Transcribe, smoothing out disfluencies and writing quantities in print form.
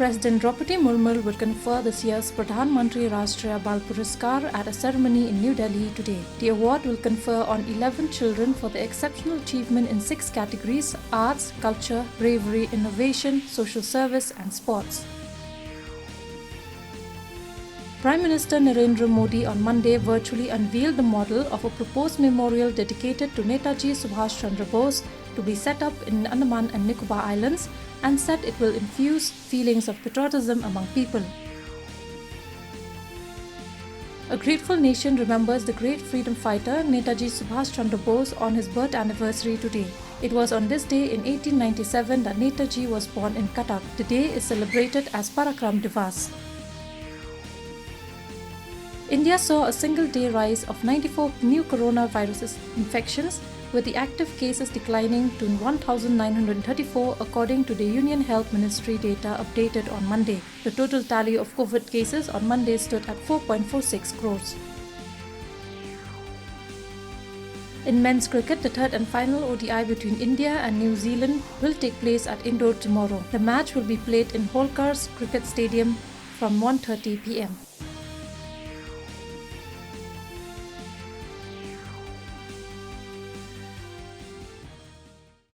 President Draupadi Murmu will confer this year's Pradhanmantri Rashtriya Bal Puraskar at a ceremony in New Delhi today. The award will confer on 11 children for their exceptional achievement in 6 categories: arts, culture, bravery, innovation, social service and sports. Prime Minister Narendra Modi on Monday virtually unveiled the model of a proposed memorial dedicated to Netaji Subhash Chandra Bose to be set up in Andaman and Nicobar Islands, and said it will infuse feelings of patriotism among people. A grateful nation remembers the great freedom fighter Netaji Subhash Chandra Bose on his birth anniversary today. It was on this day in 1897 that Netaji was born in Cuttack. The day is celebrated as Parakram Divas. India saw a single-day rise of 94 new coronavirus infections, with the active cases declining to 1,934 according to the Union Health Ministry data updated on Monday. The total tally of COVID cases on Monday stood at 4.46 crores. In men's cricket, the third and final ODI between India and New Zealand will take place at Indore tomorrow. The match will be played in Holkar's Cricket Stadium from 1:30 p.m.